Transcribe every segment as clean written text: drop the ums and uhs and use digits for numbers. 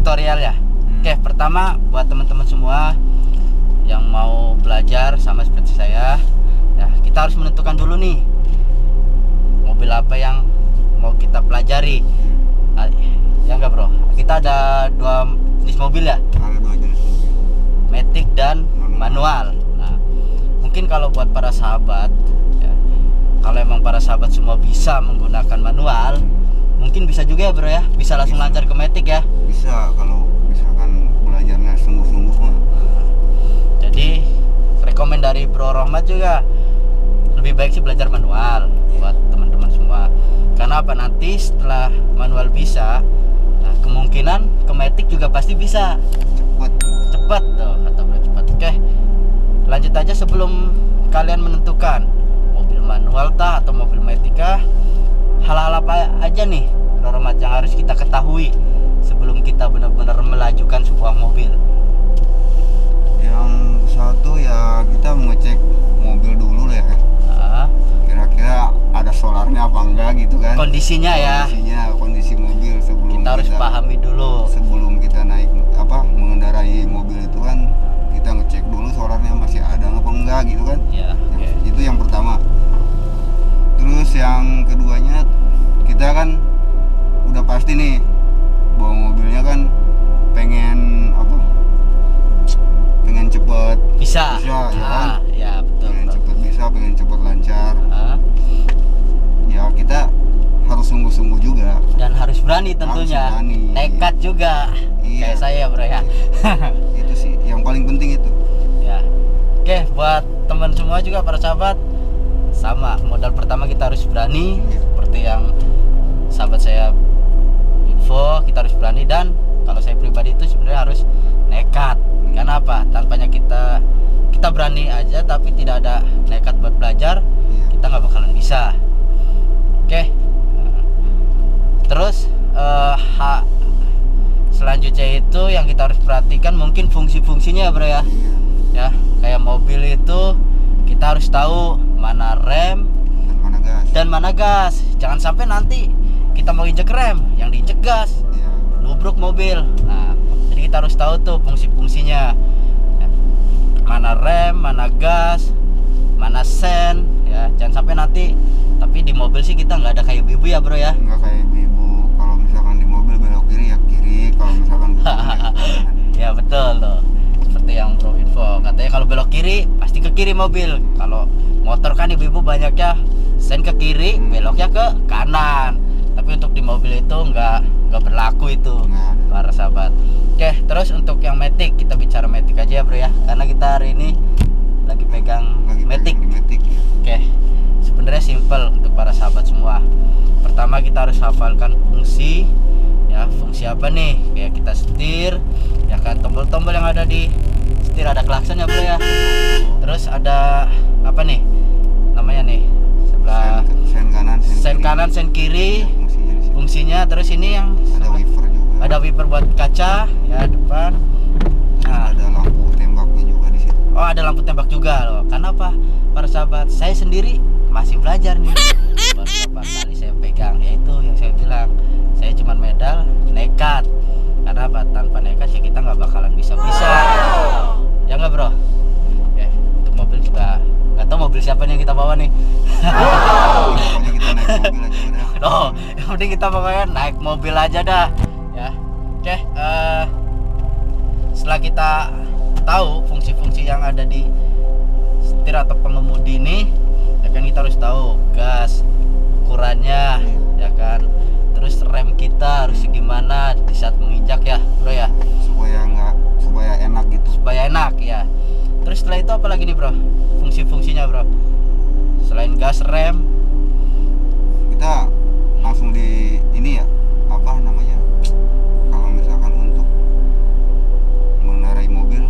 tutorial ya. Oke, pertama buat teman-teman semua yang mau belajar sama seperti saya, ya kita harus menentukan dulu nih mobil apa yang mau kita pelajari. Ya enggak bro? Kita ada 2 jenis mobil ya. Ada 2 jenis mobil. Matic dan manual. Nah, mungkin kalau buat para sahabat, ya, kalau emang para sahabat semua bisa menggunakan manual, mungkin bisa juga ya bro ya, bisa langsung lancar ke Matic ya. Bisa kalau misalkan belajarnya sungguh-sungguh mah. Jadi rekomend dari Bro Rohmat juga lebih baik sih belajar manual buat teman-teman semua. Karena apa, nanti setelah manual bisa, nah kemungkinan ke Matic juga pasti bisa. Cepat tuh kata bro, cepat. Oke, lanjut aja. Sebelum kalian menentukan mobil manual tah atau mobil Matic kah, hal-hal apa aja nih Bro Rohmat yang harus kita ketahui sebelum kita benar-benar melajukan sebuah mobil? Yang satu ya kita mengecek mobil dulu ya. Kira-kira ada solarnya apa enggak gitu kan. Kondisinya ya. Kondisi mobil sebelum kita harus pahami dulu. Sebelum kita naik mengendarai mobil itu kan kita ngecek dulu solarnya masih ada apa enggak gitu kan. Ya, okay. Itu yang pertama. Terus yang keduanya kita kan udah pasti nih bawa mobilnya kan pengen cepet bisa ya kan? Ya betul, pengen cepet bisa, pengen cepet lancar. Ya kita harus sungguh-sungguh juga dan harus berani tentunya, harus berani. Nekat juga. Iya. Kayak saya bro ya. Itu sih yang paling penting itu ya. Oke, buat teman semua juga para sahabat, sama modal pertama kita harus berani. Seperti yang sahabat saya info, kita harus berani. Dan kalau saya pribadi itu sebenarnya harus nekat. Karena apa? Tanpanya kita berani aja tapi tidak ada nekat buat belajar, kita nggak bakalan bisa. Oke. Terus selanjutnya itu yang kita harus perhatikan mungkin fungsi-fungsinya ya bro ya. Ya, kayak mobil itu kita harus tahu mana rem dan mana gas. Jangan sampai nanti kita mau injek rem, yang diinjek gas, nubruk mobil. Nah, jadi kita harus tahu tuh fungsi-fungsinya, mana rem, mana gas, mana sen, ya. Jangan sampai nanti, tapi di mobil sih kita nggak ada kayak ibu ya bro ya. Nggak kayak ibu. Kalau misalkan di mobil belok kiri ya kiri, kalau misalkan ya betul tuh. Seperti yang bro info, katanya kalau belok kiri pasti ke kiri mobil. Kalau motor kan ibu-ibu banyaknya sen ke kiri, beloknya ke kanan. Tapi untuk di mobil itu nggak berlaku itu, para sahabat. Oke, terus untuk yang Matic, kita bicara Matic aja ya bro ya, karena kita hari ini lagi pegang Matic. Oke, sebenarnya simple untuk para sahabat semua. Pertama kita harus hafalkan fungsi, ya fungsi apa nih? Kayak kita setir, ya kan, tombol-tombol yang ada di setir, ada klakson ya bro ya. Terus ada apa nih? Namanya nih sebelah sen kanan, sen kiri. Fungsinya. Terus ini yang ada wiper juga. Ada wiper buat kaca ya depan. Nah, ada lampu tembaknya juga di situ. Oh, ada lampu tembak juga loh. Karena apa? Para sahabat, saya sendiri masih belajar nih. Baru beberapa kali saya pegang, yaitu yang saya bilang, saya cuma medal nekat. Karena apa? Tanpa nekat ya kita nggak bakalan bisa-bisa. Ya nggak bro? Oke, untuk mobil juga nggak tahu mobil siapa nih yang kita bawa nih. Pokoknya kita naik mobil aja udah. Oh, yang penting kita pokoknya naik mobil aja dah, ya. Oke, setelah kita tahu fungsi-fungsi yang ada di setir atau pengemudi ini, ya kan kita harus tahu gas, ukurannya, ya kan. Terus rem kita harus gimana di saat menginjak ya, bro ya. Supaya enak gitu. Supaya enak ya. Terus setelah itu apa lagi nih bro? Fungsi-fungsinya bro? Selain gas, rem, kita langsung di ini ya, apa namanya, kalau misalkan untuk mengendarai mobil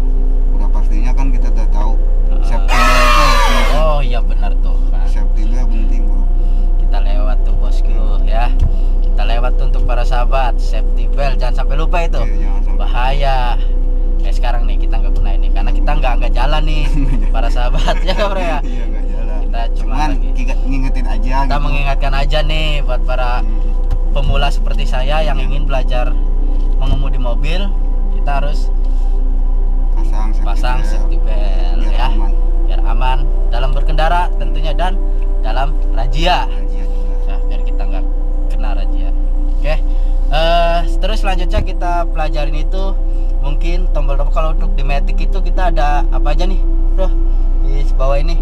udah pastinya kan kita udah tahu safety belt itu. Oh iya benar tuh kan. Safety belt penting bro. Kita lewat tuh bosku ya, kita lewat tuh untuk para sahabat, safety belt jangan sampai lupa itu. Bahaya. Kayak sekarang nih kita nggak gunain ini karena kita nggak jalan nih para sahabat ya bro ya. Iya nggak jalan. Kita cuman ngingetin aja. Kita gitu. mengingatkan aja nih buat para pemula seperti saya yang ingin belajar mengemudi mobil kita harus pasang safety belt biar ya, aman. biar aman dalam berkendara tentunya dan dalam razia Razia juga. ya, biar kita nggak kena razia. Oke, terus selanjutnya kita pelajarin itu mungkin tombol-tombol. Kalau untuk di Matic itu kita ada apa aja nih bro di bawah ini?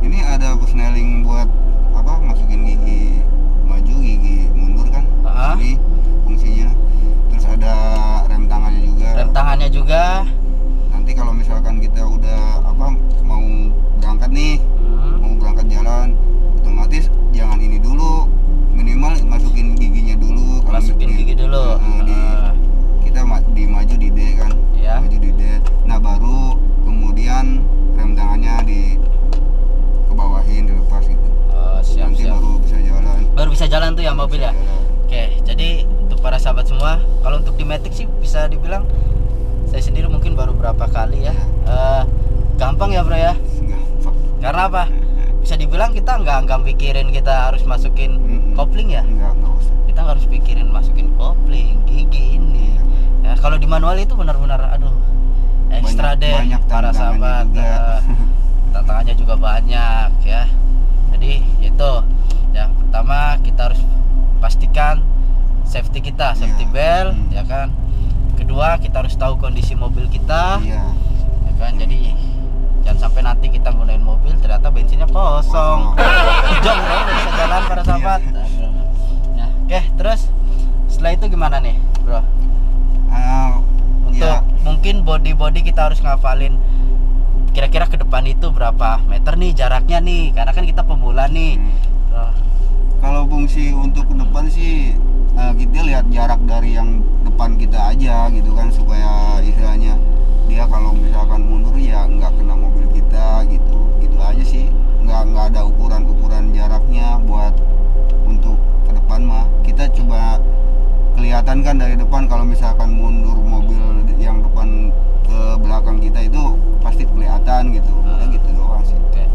Ini ada persneling buat apa, masukin gigi maju gigi mundur kan. Ah. Ini fungsinya. Terus ada rem tangannya juga. Rem tangannya juga. Nanti kalau misalkan kita udah apa mau berangkat nih, mau berangkat jalan, otomatis jangan ini dulu, minimal masukin giginya dulu. Kalau Masukin gigi dulu. Kita di maju di D kan, Iya. maju di D. Nah baru kemudian rem tangannya kebawahin, dilepas gitu. Siap Nanti siap. baru bisa jalan. Baru bisa jalan tuh ya mobil ya. Jalan. Oke, jadi untuk para sahabat semua, kalau untuk di Matic sih bisa dibilang saya sendiri mungkin baru berapa kali ya. Gampang ya bro ya. Gampang. Karena apa? Bisa dibilang kita nggak pikirin kita harus masukin kopling ya. Nggak usah. Kita nggak harus pikirin masukin kopling, gigi ini. Ya, kalau di manual itu benar-benar aduh ekstra deh banyak para tantangannya sahabat. juga. Tantangannya juga banyak ya. Jadi itu ya, pertama kita harus pastikan safety kita, safety belt ya kan. Kedua kita harus tahu kondisi mobil kita Iya. ya kan. Jadi jangan sampai nanti kita gunain mobil ternyata bensinnya kosong. Jong dong, nggak bisa jalan para sahabat. Ya, oke, terus setelah itu gimana nih bro? Untuk Ya, mungkin body kita harus ngafalin kira-kira ke depan itu berapa meter nih jaraknya nih, karena kan kita pemula nih. kalau fungsi untuk ke depan sih kita lihat jarak dari yang depan kita aja gitu kan, supaya istilahnya dia kalau misalkan mundur ya nggak kena mobil kita gitu aja sih. Nggak ada ukuran jaraknya buat untuk ke depan mah. Kita coba kelihatan kan dari depan, kalau misalkan mundur mobil yang depan ke belakang kita itu pasti kelihatan gitu. Udah gitu doang sih. Oke,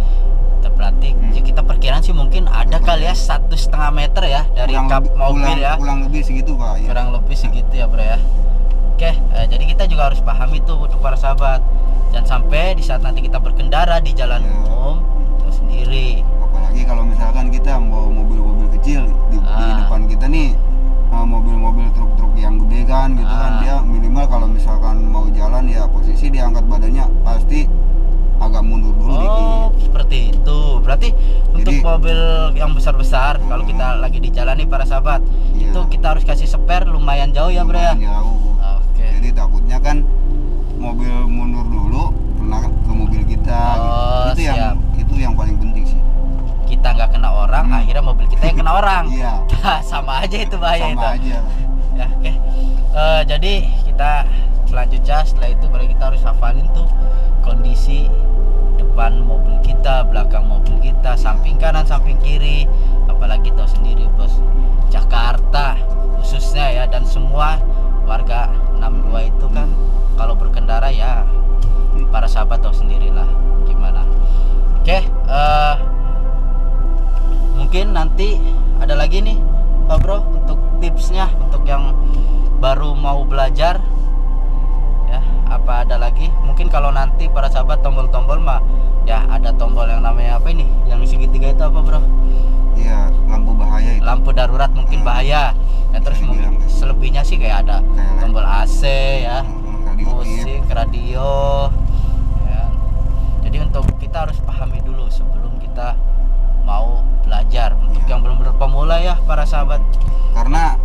kita berarti ya kita perkiraan sih mungkin ada kali ya 1,5 meter ya dari kap mobil ya. Kurang lebih segitu Pak ya. Kurang lebih segitu ya bro ya. Oke, jadi kita juga harus paham itu untuk para sahabat. Jangan sampai di saat nanti kita berkendara di jalan umum itu sendiri. Apalagi kalau misalkan kita bawa mobil-mobil kecil di depan kita nih, mobil-mobil truk-truk yang gede kan gitu kan, dia minimal kalau misalkan mau jalan ya posisi diangkat badannya pasti agak mundur dulu dikit. Seperti itu. Berarti untuk Jadi, mobil yang besar-besar kalau kita lagi di jalan nih para sahabat, Iya. itu kita harus kasih spare lumayan jauh ya bro ya. Lumayan jauh. Oke. Jadi takutnya kan mobil mundur dulu kena ke mobil kita gitu. Itu yang paling penting sih. Kita nggak kena orang, akhirnya mobil kita yang kena orang. Iya. Sama aja itu bahaya itu. Sama aja. Ya, oke. Jadi kita selanjutnya setelah itu baru kita harus hafalin tuh kondisi depan mobil kita, belakang mobil kita, samping kanan, samping kiri. Apalagi tahu sendiri bos, Jakarta khususnya ya, dan semua warga 62 itu kan kalau berkendara ya para sahabat tahu sendirilah gimana. Oke, mungkin nanti ada lagi nih Pak Bro untuk tipsnya untuk yang baru mau belajar ya, apa ada lagi? Mungkin kalau nanti para sahabat tombol-tombol mah ya ada tombol yang namanya apa ini, yang segitiga itu apa Bro? Iya, lampu bahaya itu. Lampu darurat mungkin bahaya ya. Terus mungkin selebihnya sih kayak ada tombol AC ya, musik, radio ya. Jadi untuk kita harus pahami dulu sebelum kita mau belajar. Untuk yang belum pemula ya para sahabat, karena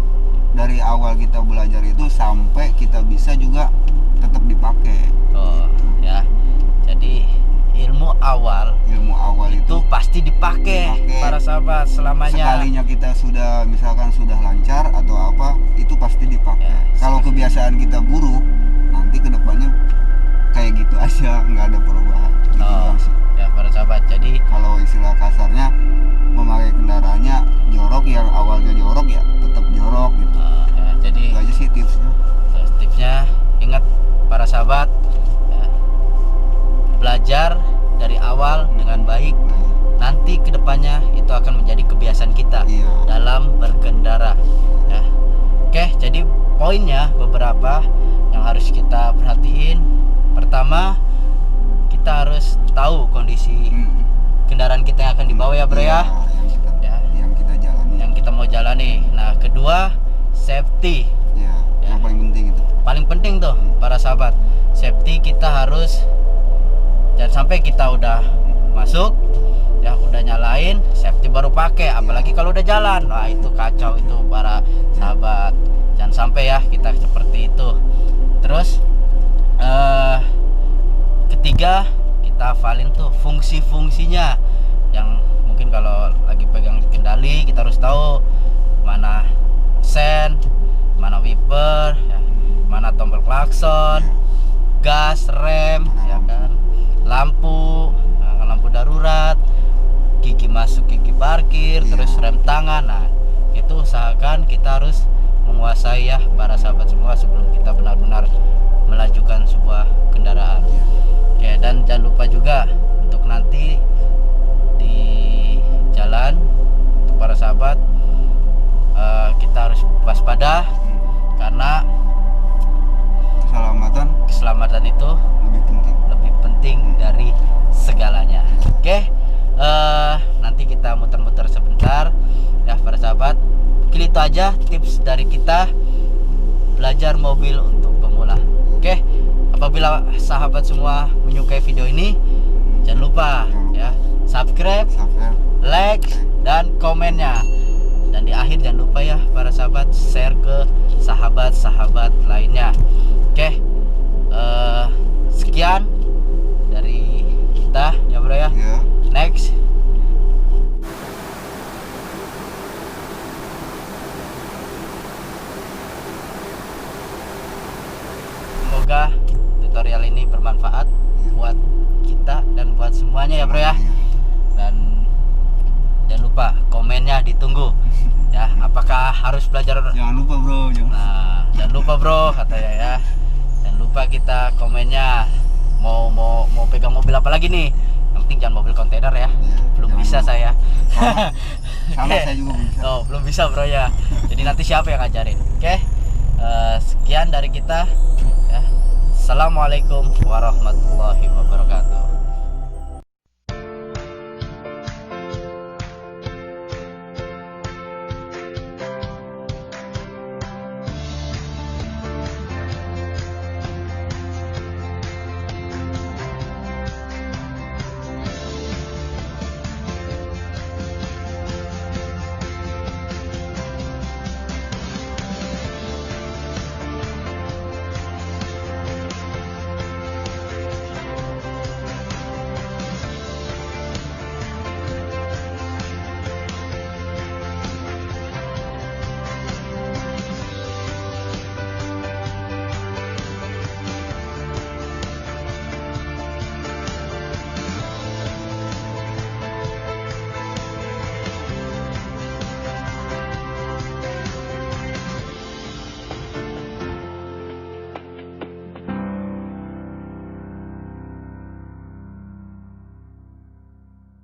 dari awal kita belajar itu sampai kita bisa juga tetap dipakai. Ya. Jadi ilmu awal itu pasti dipakai para sahabat selamanya. Sekalinya kita sudah misalkan sudah lancar atau apa, itu pasti dipakai ya. Kalau kebiasaan kita buruk, nanti kedepannya kayak gitu aja, nggak ada perubahan gitu doang sih. Ya para sahabat, jadi kalau istilah kasarnya memakai kendaraannya jorok, yang awalnya jorok ya tetap jorok gitu. Ya, jadi itu aja sih tipsnya. Ingat para sahabat ya, belajar dari awal dengan baik, nanti kedepannya itu akan menjadi kebiasaan kita dalam berkendara ya. Oke, jadi poinnya beberapa yang harus kita perhatiin. Pertama, kita harus tahu kondisi kendaraan kita yang akan dibawa ya bro ya, yang kita jalani, yang kita mau jalani. Nah kedua, safety ya, yang paling penting itu. paling penting tuh para sahabat. Safety kita harus, jangan sampai kita udah masuk ya udah nyalain safety baru pakai, apalagi kalau udah jalan. Wah itu kacau itu para sahabat, jangan sampai ya kita seperti itu. Terus ketiga, kita hafalin tuh fungsi-fungsinya, yang mungkin kalau lagi pegang kendali kita harus tahu mana sen, mana wiper ya, mana tombol klakson, gas, rem ya kan, lampu, lampu darurat, gigi masuk, gigi parkir, terus rem tangan. Nah itu usahakan kita harus menguasai ya para sahabat semua sebelum kita benar-benar melajukan sebuah kendaraan. Oke, dan jangan lupa juga untuk nanti di jalan untuk para sahabat kita harus waspada karena keselamatan itu lebih penting dari segalanya. Oke, nanti kita muter-muter sebentar ya para sahabat. Mungkin itu aja tips dari kita belajar mobil untuk pemula. Oke, apabila sahabat semua menyukai video ini, jangan lupa ya subscribe, like, dan komennya. Dan di akhir jangan lupa ya para sahabat share ke sahabat-sahabat lainnya. Oke, sekian dari kita ya bro ya. Next. Semoga tutorial ini bermanfaat buat kita dan buat semuanya ya bro ya. Dan jangan lupa komennya ditunggu ya, apakah harus belajar. Jangan lupa bro, jangan lupa bro katanya ya. Jangan lupa kita komennya mau pegang mobil apa lagi nih. Yang penting jangan mobil kontainer ya, belum bisa lupa. Saya sama saya juga belum bisa. Oh belum bisa bro ya, jadi nanti siapa yang ngajarin. Oke, sekian dari kita ya. Assalamualaikum warahmatullahi wabarakatuh.